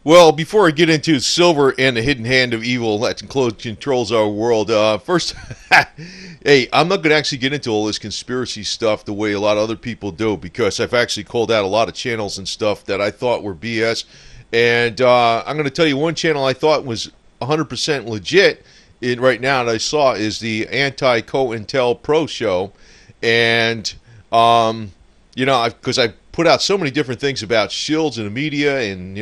Well, before I get into silver and the hidden hand of evil that controls our world, first, hey, I'm not going to actually get into all this conspiracy stuff the way a lot of other people do because I've actually called out a lot of channels and stuff that I thought were BS. And I'm going to tell you one channel I thought was 100% legit right now that I saw is the Anti-COINTEL Pro Show. And, because I put out so many different things about shields in the media and,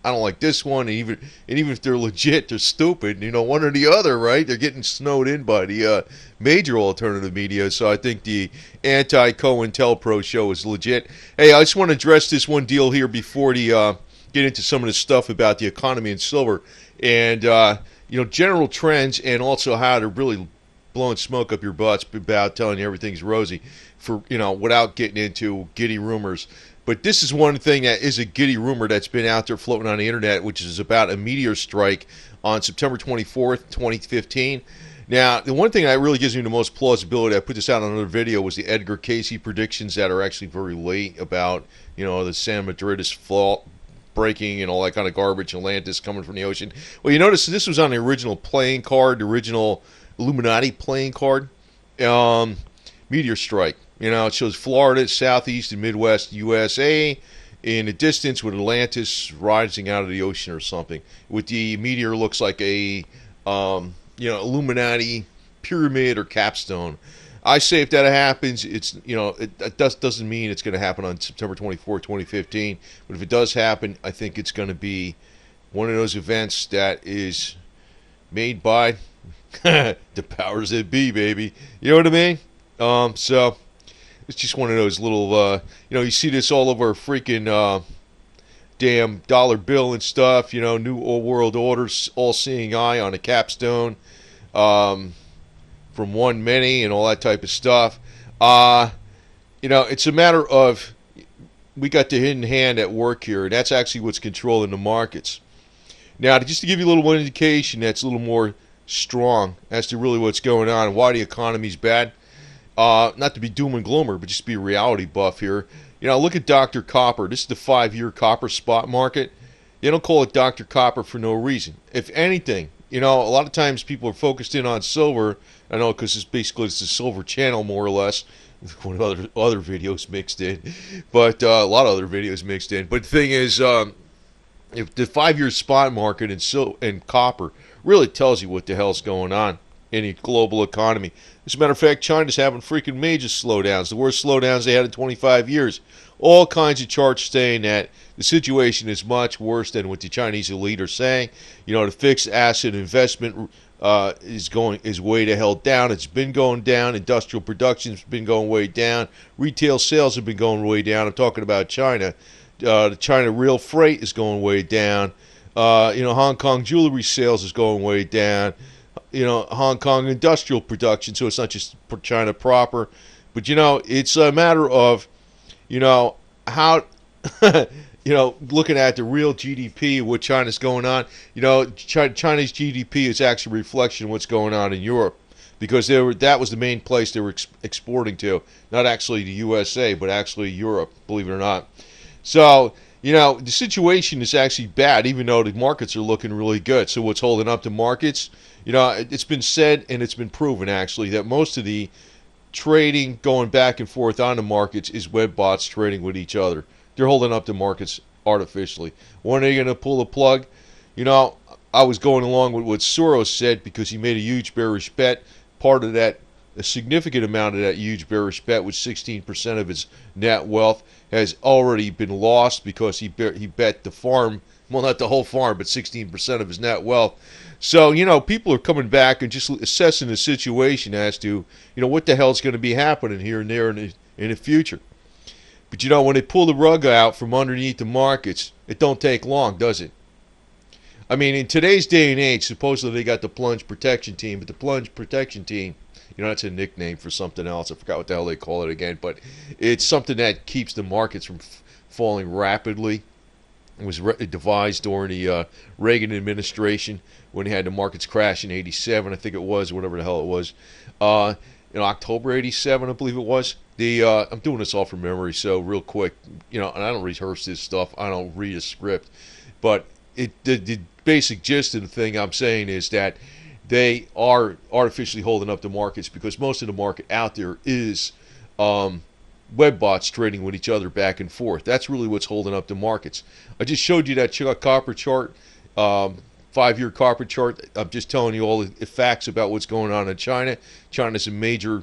I don't like this one, and even if they're legit, they're stupid. One or the other, right? They're getting snowed in by the major alternative media. So I think the Anti-COINTELPRO show is legit. Hey, I just want to address this one deal here before the get into some of the stuff about the economy and silver, and general trends, and also how they're really blowing smoke up your butts about telling you everything's rosy, for without getting into giddy rumors. But this is one thing that is a giddy rumor that's been out there floating on the internet, which is about a meteor strike on September 24th, 2015. Now, the one thing that really gives me the most plausibility, I put this out on another video, was the Edgar Cayce predictions that are actually very late about, the San Madridis fault breaking and all that kind of garbage, Atlantis coming from the ocean. Well, you notice this was on the original playing card, the original Illuminati playing card, meteor strike. It shows Florida, southeast and Midwest USA in the distance with Atlantis rising out of the ocean or something. With the meteor looks like a, Illuminati pyramid or capstone. I say if that happens, it's, it doesn't mean it's going to happen on September 24, 2015. But if it does happen, I think it's going to be one of those events that is made by the powers that be, baby. You know what I mean? So it's just one of those little, you see this all over freaking damn dollar bill and stuff, New World Orders, all-seeing eye on a capstone from one many and all that type of stuff. It's a matter of, we got the hidden hand at work here, and that's actually what's controlling the markets. Now, just to give you a little indication that's a little more strong as to really what's going on and why the economy's bad. Not to be doom and gloomer, but just to be a reality buff here. Look at Dr. Copper. This is the 5-year copper spot market. They don't call it Dr. Copper for no reason. If anything, a lot of times people are focused in on silver. I know because it's a silver channel more or less. One of other videos mixed in, but a lot of other videos mixed in. But the thing is, if the 5-year spot market in copper really tells you what the hell's going on in the global economy. As a matter of fact, China's having freaking major slowdowns, the worst slowdowns they had in 25 years. All kinds of charts saying that the situation is much worse than what the Chinese elite are saying. The fixed asset investment is way the hell down. It's been going down. Industrial production's been going way down. Retail sales have been going way down. I'm talking about China. The China real freight is going way down. Hong Kong jewelry sales is going way down. Hong Kong industrial production, so it's not just China proper. But, it's a matter of, how, looking at the real GDP, what China's going on. China's GDP is actually a reflection of what's going on in Europe because that was the main place they were exporting to. Not actually the USA, but actually Europe, believe it or not. So, the situation is actually bad, even though the markets are looking really good. So what's holding up the markets? It's been said and it's been proven, actually, that most of the trading going back and forth on the markets is web bots trading with each other. They're holding up the markets artificially. When are they going to pull the plug? I was going along with what Soros said because he made a huge bearish bet. Part of that, a significant amount of that huge bearish bet, was 16% of his net wealth, has already been lost because he bet the farm, well, not the whole farm, but 16% of his net wealth. So, people are coming back and just assessing the situation as to, what the hell's going to be happening here and there in the future. But, when they pull the rug out from underneath the markets, it don't take long, does it? I mean, in today's day and age, supposedly they got the plunge protection team, but the plunge protection team, that's a nickname for something else. I forgot what the hell they call it again, but it's something that keeps the markets from falling rapidly. It was devised during the Reagan administration when he had the markets crash in '87, I think it was, whatever the hell it was. In October '87, I believe it was. I'm doing this all from memory, so real quick, and I don't rehearse this stuff. I don't read a script, but the basic gist of the thing I'm saying is that they are artificially holding up the markets because most of the market out there is web bots trading with each other back and forth. That's really what's holding up the markets. I just showed you that copper chart, 5-year copper chart. I'm just telling you all the facts about what's going on in China. China's a major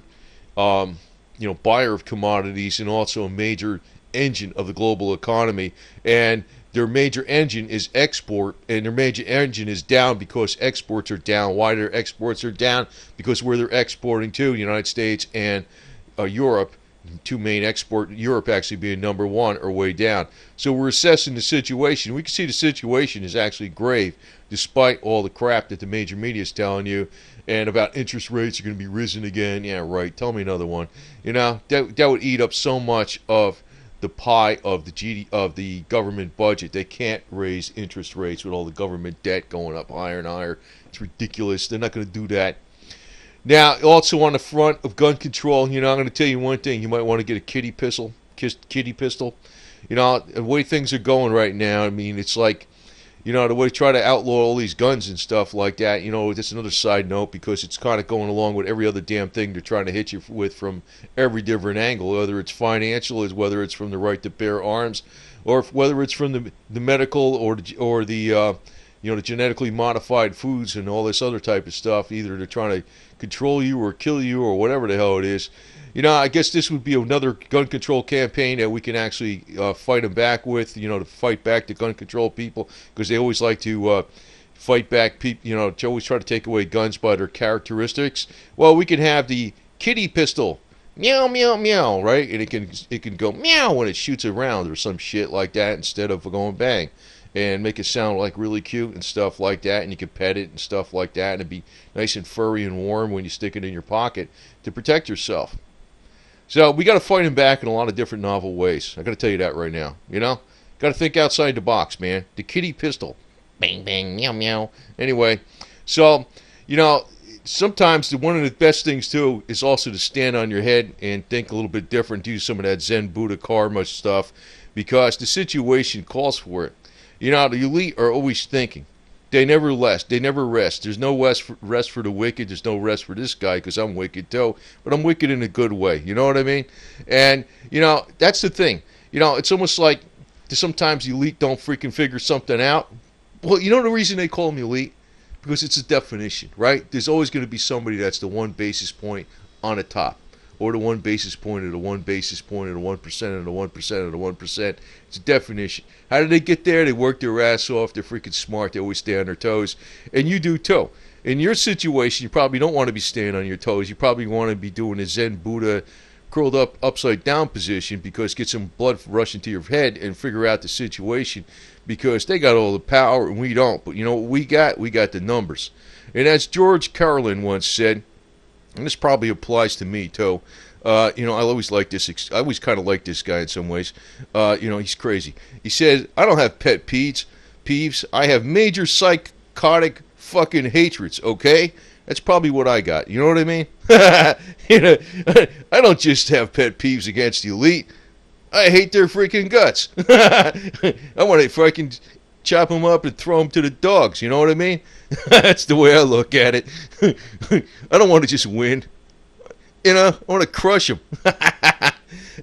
buyer of commodities and also a major engine of the global economy. And their major engine is export, and their major engine is down because exports are down. Why their exports are down? Because where they're exporting to, the United States and Europe, two main export, Europe actually being number one, are way down. So we're assessing the situation. We can see the situation is actually grave, despite all the crap that the major media is telling you, and about interest rates are going to be risen again. Yeah, right. Tell me another one. That would eat up so much of the pie of the government budget. They can't raise interest rates with all the government debt going up higher and higher. It's ridiculous. They're not going to do that. Now, also on the front of gun control, I'm going to tell you one thing. You might want to get a kitty pistol. The way things are going right now, I mean, it's like, the way to try to outlaw all these guns and stuff like that, that's another side note, because it's kind of going along with every other damn thing they're trying to hit you with from every different angle, whether it's financial, whether it's from the right to bear arms, or whether it's from the medical or the the genetically modified foods and all this other type of stuff. Either they're trying to control you or kill you or whatever the hell it is. I guess this would be another gun control campaign that we can actually fight them back with, to fight back the gun control people, because they always like to fight back people, to always try to take away guns by their characteristics. Well, we can have the kitty pistol, meow, meow, meow, right? And it can go meow when it shoots around or some shit like that instead of going bang, and make it sound like really cute and stuff like that, and you can pet it and stuff like that, and it'd be nice and furry and warm when you stick it in your pocket to protect yourself. So we got to fight him back in a lot of different novel ways. I got to tell you that right now. Got to think outside the box, man. The kitty pistol, bang bang, meow meow. Anyway, so sometimes one of the best things too is also to stand on your head and think a little bit different. Do some of that Zen Buddha karma stuff, because the situation calls for it. The elite are always thinking. They never rest. There's no rest for the wicked. There's no rest for this guy, because I'm wicked too. But I'm wicked in a good way. You know what I mean? And, that's the thing. It's almost like sometimes the elite don't freaking figure something out. Well, the reason they call them elite? Because it's a definition, right? There's always going to be somebody that's the one basis point on the top. Or the one basis point, or the one basis point, or the 1%, or the 1%, or the 1%. It's a definition. How did they get there? They work their ass off. They're freaking smart. They always stay on their toes. And you do too. In your situation, you probably don't want to be staying on your toes. You probably want to be doing a Zen Buddha curled up upside down position, because get some blood rushing to your head and figure out the situation, because they got all the power and we don't. But what we got? We got the numbers. And as George Carlin once said, and this probably applies to me too. I always like this. I always kind of like this guy in some ways. He's crazy. He said, "I don't have pet peeves. I have major psychotic fucking hatreds." Okay, that's probably what I got. You know what I mean? I don't just have pet peeves against the elite. I hate their freaking guts. I want to fucking chop them up and throw them to the dogs. You know what I mean? That's the way I look at it. I don't want to just win. I want to crush them.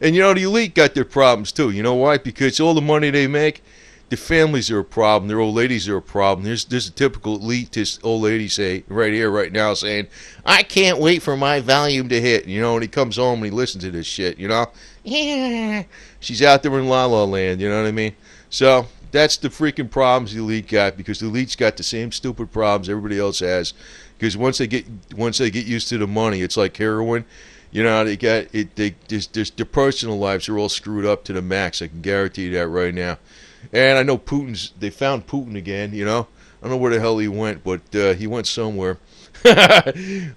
And the elite got their problems too. You know why? Because all the money they make, the families are a problem. Their old ladies are a problem. There's a typical elitist old lady say right here, right now, saying, "I can't wait for my volume to hit." And he comes home and he listens to this shit. Yeah, she's out there in La La Land. You know what I mean? So that's the freaking problems the elite got, because the elite's got the same stupid problems everybody else has. Because once they get used to the money, it's like heroin. They got it. Their personal lives are all screwed up to the max. I can guarantee you that right now. And I know they found Putin again. I don't know where the hell he went, but he went somewhere.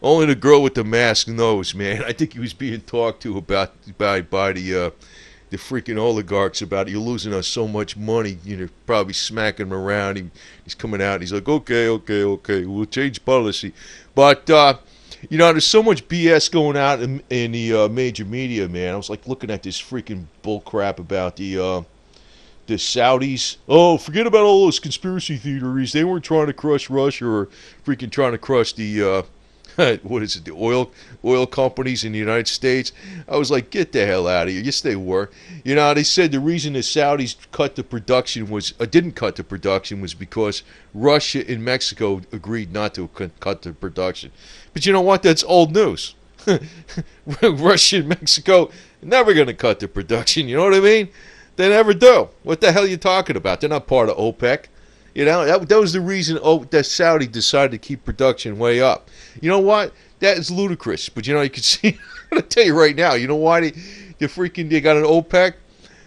Only the girl with the mask knows, man. I think he was being talked to by the freaking oligarchs about, "You're losing us so much money." Probably smacking him around. He's coming out and he's like, okay, we'll change policy. But there's so much BS going out in the major media, man. I was like looking at this freaking bull crap about the the Saudis. Oh, forget about all those conspiracy theories. They weren't trying to crush Russia or freaking trying to crush the what is it? The oil companies in the United States. I was like, get the hell out of here. Yes, they were. You know, they said the reason the Saudis cut the production was didn't cut the production was because Russia and Mexico agreed not to cut the production. But you know what? That's old news. Russia and Mexico never going to cut the production. You know what I mean? They never do. What the hell are you talking about? They're not part of OPEC. You know, that was the reason that Saudi decided to keep production way up. You know what? That is ludicrous. But, you know, you can see, I'm going to tell you right now, you know why they got an OPEC?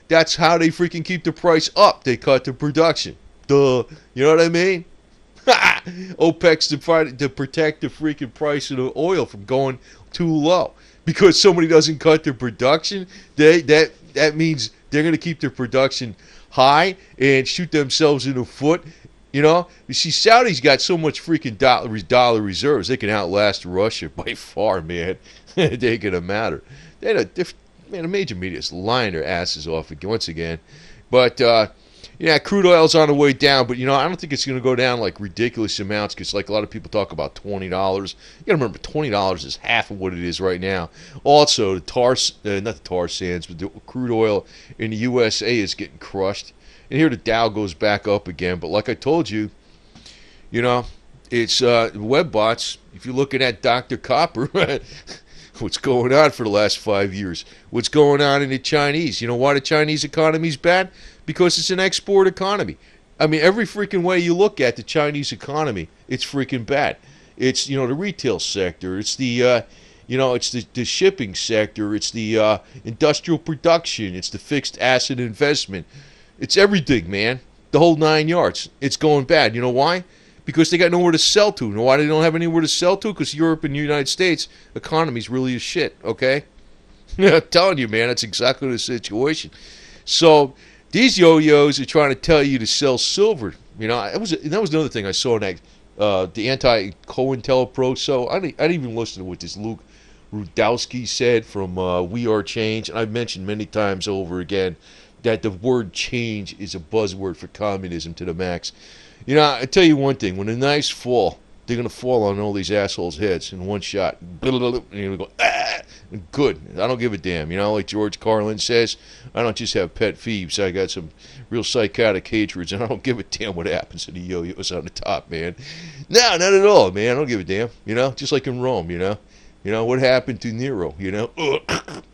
That's how they freaking keep the price up. They cut the production. Duh. You know what I mean? OPEC's to protect the freaking price of the oil from going too low. Because somebody doesn't cut their production, that means they're going to keep their production high and shoot themselves in the foot. You know, you see, Saudi's got so much freaking dollar reserves, they can outlast Russia by far, man. It ain't gonna matter. Man, the major media's lying their asses off once again. But yeah, crude oil's on the way down, but you know, I don't think it's gonna go down like ridiculous amounts because, like, a lot of people talk about $20. You gotta remember, $20 is half of what it is right now. Also, the not the tar sands, but the crude oil in the USA is getting crushed. And here the Dow goes back up again. But like I told you, you know, it's web bots. If you're looking at Dr. Copper, what's going on for the last 5 years? What's going on in the Chinese? You know why the Chinese economy's bad? Because it's an export economy. I mean, every freaking way you look at the Chinese economy, it's freaking bad. It's, you know, the retail sector. It's the, you know, it's the shipping sector. It's the industrial production. It's the fixed asset investment. It's everything, man. The whole 9 yards. It's going bad. You know why? Because they got nowhere to sell to. You know why they don't have anywhere to sell to? Because Europe and the United States economies really is shit, okay? I'm telling you, man, that's exactly the situation. So these yo-yos are trying to tell you to sell silver. You know, that was another thing I saw in that, the anti-COINTELPRO. So I didn't even listen to what this Luke Rudkowski said from We Are Change. And I've mentioned many times over again that the word change is a buzzword for communism to the max. You know, I tell you one thing. When the knives fall, they're going to fall on all these assholes' heads in one shot. And you're going to go, ah! Good. I don't give a damn. You know, like George Carlin says, I don't just have pet peeves. I got some real psychotic hatreds, and I don't give a damn what happens to the yo-yos on the top, man. No, not at all, man. I don't give a damn. You know, just like in Rome, you know. You know, what happened to Nero, you know?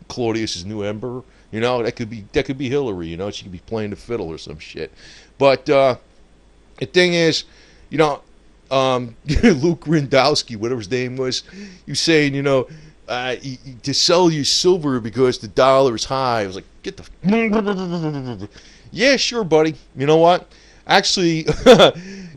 Claudius' new emperor. You know, that could be Hillary, you know, she could be playing the fiddle or some shit. But the thing is, you know, Luke Rindowski, whatever his name was, you saying, you know, to sell you silver because the dollar is high. I was like, get the yeah, sure, buddy. You know what? Actually,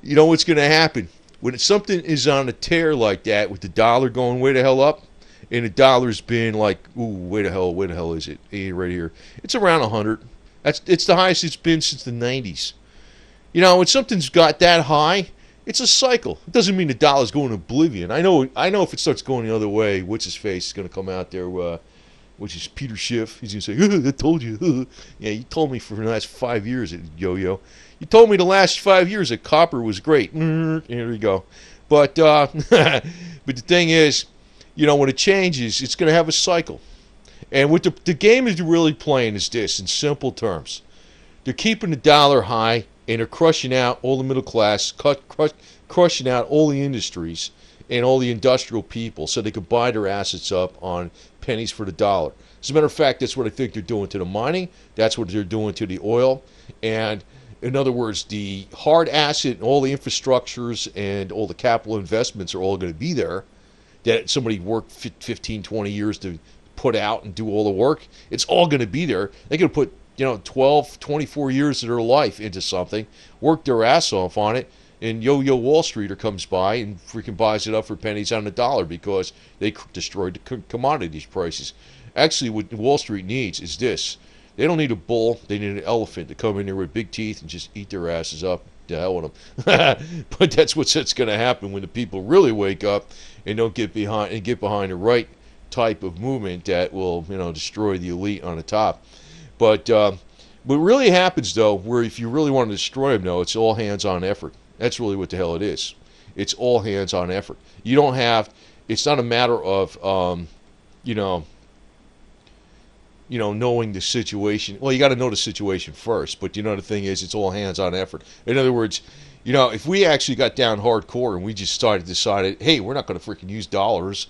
you know what's going to happen? When something is on a tear like that, with the dollar going way the hell up, and the dollar's been like, ooh, where the hell is it? Right here. It's around 100. It's the highest it's been since the 90s. You know, when something's got that high, it's a cycle. It doesn't mean the dollar's going to oblivion. I know if it starts going the other way, what's his face is going to come out there, which is Peter Schiff. He's going to say, I told you. Yeah, you told me for the last 5 years, yo-yo. You told me the last 5 years that copper was great. Here we go. But but the thing is, you know, when it changes, it's going to have a cycle. And what the game is really playing is this, in simple terms. They're keeping the dollar high, and they're crushing out all the middle class, crushing out all the industries and all the industrial people so they could buy their assets up on pennies for the dollar. As a matter of fact, that's what I think they're doing to the mining. That's what they're doing to the oil. And in other words, the hard asset and all the infrastructures and all the capital investments are all going to be there. That somebody worked 15, 20 years to put out and do all the work. It's all going to be there. They're going to put, you know, 12, 24 years of their life into something, work their ass off on it, and yo-yo Wall Streeter comes by and freaking buys it up for pennies on the dollar because they destroyed the commodities prices. Actually, what Wall Street needs is this. They don't need a bull. They need an elephant to come in there with big teeth and just eat their asses up. To hell with them. But that's what's going to happen when the people really wake up and don't get behind the right type of movement that will, you know, destroy the elite on the top. But What really happens, though, where if you really want to destroy them, though, it's all hands on effort. That's really what the hell it is. It's all hands on effort. You don't have. It's not a matter of, you know, knowing the situation. Well, you got to know the situation first. But the thing is, it's all hands on effort. In other words, if we actually got down hardcore and we just decided, hey, we're not going to freaking use dollars.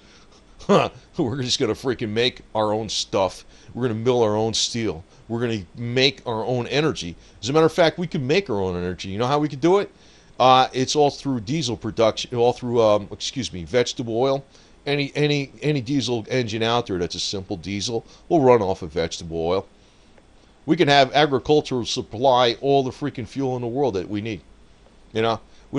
We're just going to freaking make our own stuff. We're going to mill our own steel. We're going to make our own energy. As a matter of fact, we can make our own energy. You know how we can do it? It's all through diesel production, all through, vegetable oil. Any diesel engine out there that's a simple diesel will run off of vegetable oil. We can have agricultural supply all the freaking fuel in the world that we need. We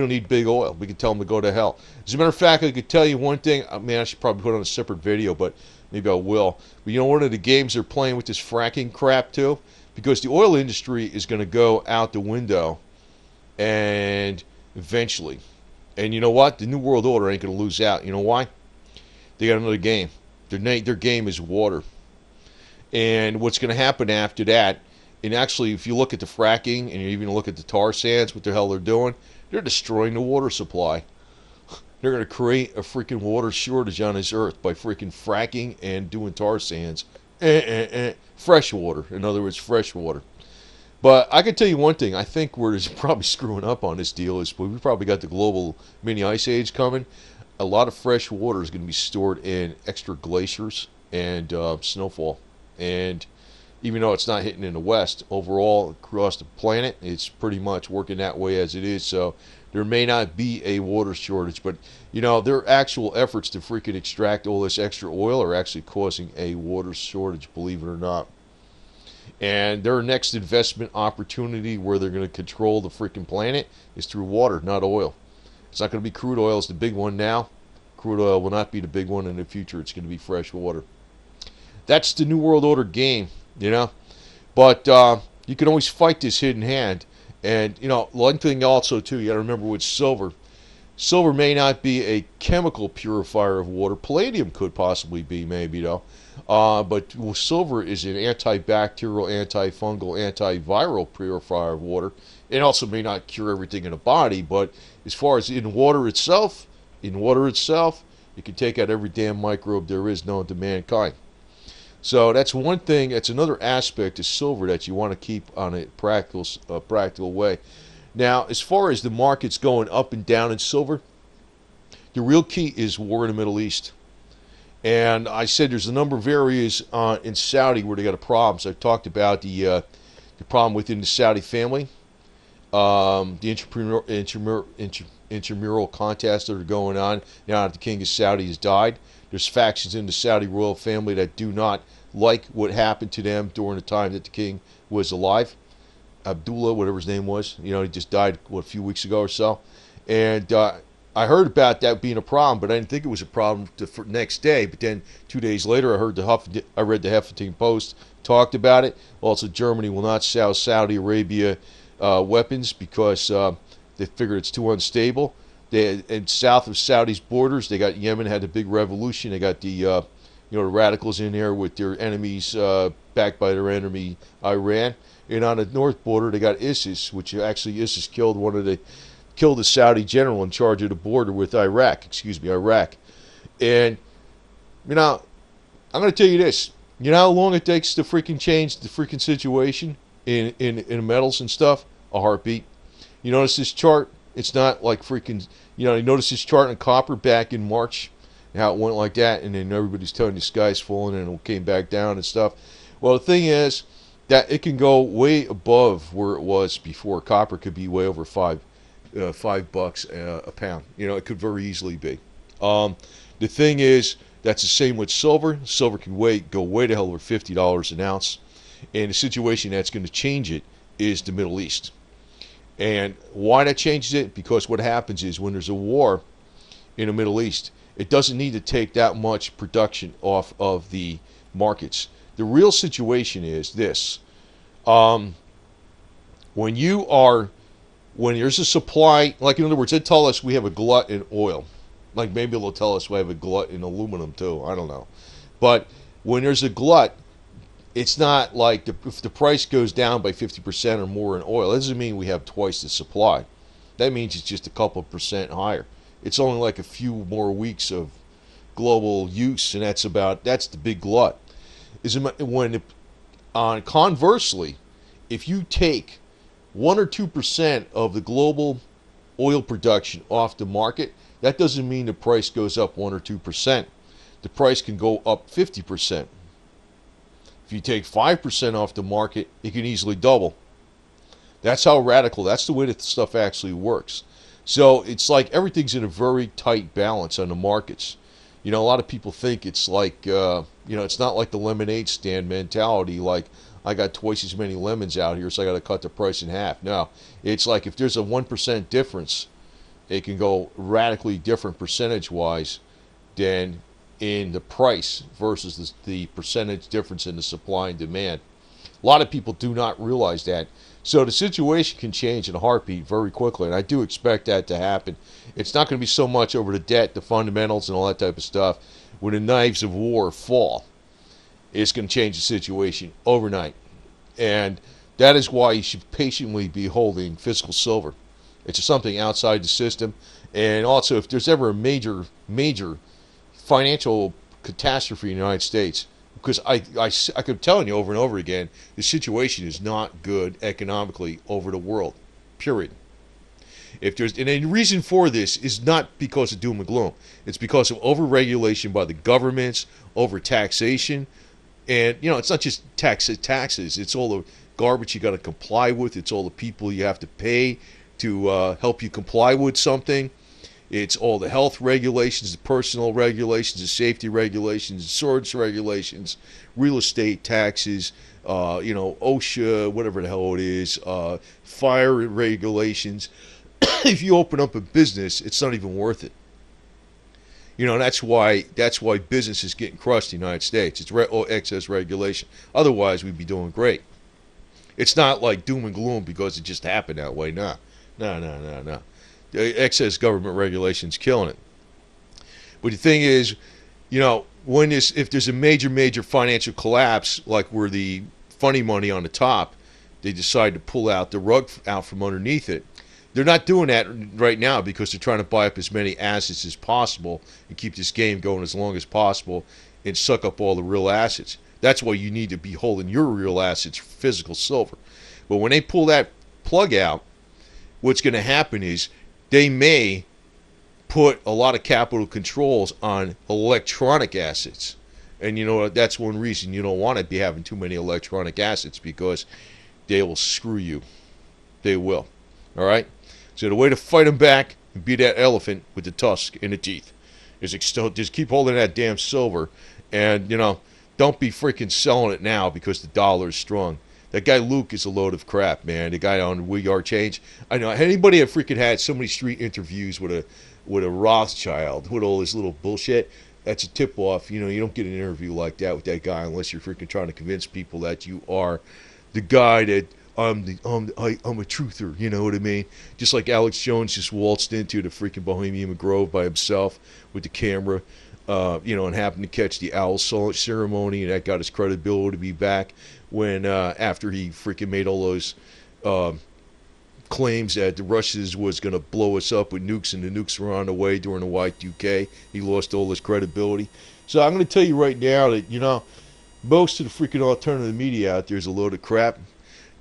don't need big oil. We can tell them to go to hell. As a matter of fact, I could tell you one thing. I mean, I should probably put it on a separate video, but maybe I will. But one of the games they're playing with this fracking crap too, because the oil industry is going to go out the window, and eventually, and you know what? The New World Order ain't going to lose out. You know why? They got another game. Their game is water. And what's going to happen after that? And actually, if you look at the fracking and you even look at the tar sands, what the hell they're doing? They're destroying the water supply. They're going to create a freaking water shortage on this earth by freaking fracking and doing tar sands. Fresh water. In other words, fresh water. But I can tell you one thing. I think we're just probably screwing up on this deal is we probably got the global mini ice age coming. A lot of fresh water is going to be stored in extra glaciers and snowfall. And even though it's not hitting in the west, overall across the planet, it's pretty much working that way as it is. So there may not be a water shortage, but their actual efforts to freaking extract all this extra oil are actually causing a water shortage, believe it or not. And their next investment opportunity where they're going to control the freaking planet is through water, not oil. It's not going to be crude oil. It's the big one now. Crude oil will not be the big one in the future. It's going to be fresh water. That's the New World Order game, But you can always fight this hidden hand. And, one thing also, too, you got to remember with silver. Silver may not be a chemical purifier of water. Palladium could possibly be, maybe, though. But silver is an antibacterial, antifungal, antiviral purifier of water. It also may not cure everything in the body, but as far as in water itself, it can take out every damn microbe there is known to mankind. So that's one thing. That's another aspect of silver that you want to keep on a practical way. Now, as far as the markets going up and down in silver, the real key is war in the Middle East. And I said there's a number of areas in Saudi where they got problems. I've talked about the problem within the Saudi family, the intramural contests that are going on now that the king of Saudi has died. There's factions in the Saudi royal family that do not like what happened to them during the time that the king was alive. Abdullah, whatever his name was, he just died, a few weeks ago or so. And I heard about that being a problem, but I didn't think it was a problem the next day. But then 2 days later, I read the Huffington Post talked about it. Also, Germany will not sell Saudi Arabia weapons because they figure it's too unstable. And south of Saudi's borders, they got Yemen had a big revolution. They got the radicals in there with their enemies backed by their enemy Iran. And on the north border, they got ISIS, which actually ISIS killed the Saudi general in charge of the border with Iraq. And I'm going to tell you this. You know how long it takes to freaking change the freaking situation in metals and stuff? A heartbeat. You notice this chart? It's not like freaking, you notice this chart in copper back in March, how it went like that, and then everybody's telling the sky's falling and it came back down and stuff. Well, the thing is that it can go way above where it was before. Copper could be way over $5 a pound. It could very easily be. The thing is, that's the same with silver. Silver can go way to hell over $50 an ounce. And the situation that's going to change it is the Middle East. And why that changes it? Because what happens is when there's a war in the Middle East, it doesn't need to take that much production off of the markets. The real situation is this. When there's a supply, like in other words, they tell us we have a glut in oil. Like maybe they'll tell us we have a glut in aluminum too. I don't know. But when there's a glut, it's not like if the price goes down by 50% or more in oil, that doesn't mean we have twice the supply. That means it's just a couple of percent higher. It's only like a few more weeks of global use, and that's the big glut. Is when conversely, if you take 1 or 2% of the global oil production off the market, that doesn't mean the price goes up 1 or 2%. The price can go up 50%. If you take 5% off the market, it can easily double. That's how radical, that's the way that stuff actually works. So it's like everything's in a very tight balance on the markets. A lot of people think it's like, it's not like the lemonade stand mentality, like I got twice as many lemons out here, so I got to cut the price in half. No, it's like if there's a 1% difference, it can go radically different percentage-wise than in the price versus the percentage difference in the supply and demand. A lot of people do not realize that. So the situation can change in a heartbeat very quickly, and I do expect that to happen. It's not going to be so much over the debt, the fundamentals, and all that type of stuff. When the knives of war fall, it's going to change the situation overnight. And that is why you should patiently be holding physical silver. It's something outside the system. And also, if there's ever a major financial catastrophe in the United States, because I keep telling you over and over again, the situation is not good economically over the world, period. And the reason for this is not because of doom and gloom. It's because of overregulation by the governments, over taxation, and it's not just taxes. It's all the garbage you got to comply with. It's all the people you have to pay to help you comply with something. It's all the health regulations, the personal regulations, the safety regulations, insurance regulations, real estate taxes, OSHA, whatever the hell it is, fire regulations. If you open up a business, it's not even worth it. That's why business is getting crushed in the United States. It's excess regulation. Otherwise, we'd be doing great. It's not like doom and gloom because it just happened that way. No. The excess government regulation's killing it. But the thing is, if there's a major financial collapse, like where the funny money on the top, they decide to pull out the rug out from underneath it. They're not doing that right now because they're trying to buy up as many assets as possible and keep this game going as long as possible and suck up all the real assets. That's why you need to be holding your real assets, physical silver. But when they pull that plug out, what's going to happen is they may put a lot of capital controls on electronic assets. And that's one reason you don't want to be having too many electronic assets, because they will screw you. They will. All right? So the way to fight them back and be that elephant with the tusk in the teeth is just keep holding that damn silver, and don't be freaking selling it now because the dollar is strong. That guy Luke is a load of crap, man. The guy on We Are Change. I know anybody that freaking had so many street interviews with a Rothschild with all this little bullshit. That's a tip off. You don't get an interview like that with that guy unless you're freaking trying to convince people that you are the guy that I'm a truther. You know what I mean? Just like Alex Jones just waltzed into the freaking Bohemian Grove by himself with the camera. And happened to catch the owl ceremony, and that got his credibility to be back when after he freaking made all those claims that the Russians was going to blow us up with nukes, and the nukes were on the way during the Y2K. He lost all his credibility. So I'm going to tell you right now that, most of the freaking alternative media out there is a load of crap.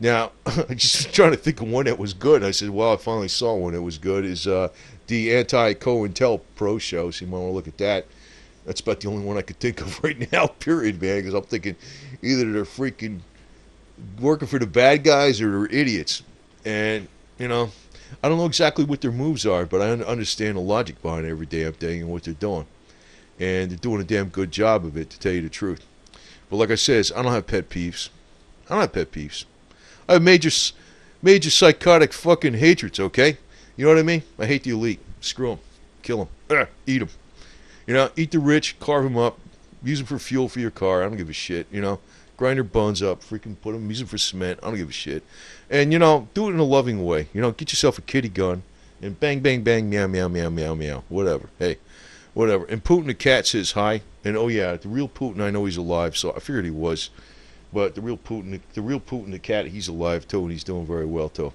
Now, I'm just trying to think of one that was good. I said, well, I finally saw one that was good. Is the anti-COINTEL Pro show, so you might want to look at that. That's about the only one I could think of right now, period, man, because I'm thinking either they're freaking working for the bad guys or they're idiots. And, I don't know exactly what their moves are, but I understand the logic behind every damn thing and what they're doing. And they're doing a damn good job of it, to tell you the truth. But like I said, I don't have pet peeves. I have major psychotic fucking hatreds, okay? You know what I mean? I hate the elite. Screw them. Kill them. Eat them. Eat the rich, carve them up, use them for fuel for your car. I don't give a shit. Grind their bones up, freaking put them, use them for cement. I don't give a shit. And, do it in a loving way. Get yourself a kitty gun and bang, bang, bang, meow, meow, meow, meow, meow. Whatever. Hey, whatever. And Putin the Cat says hi. And, oh, yeah, the real Putin, I know he's alive, so I figured he was. But the real Putin the cat, he's alive too, and he's doing very well too.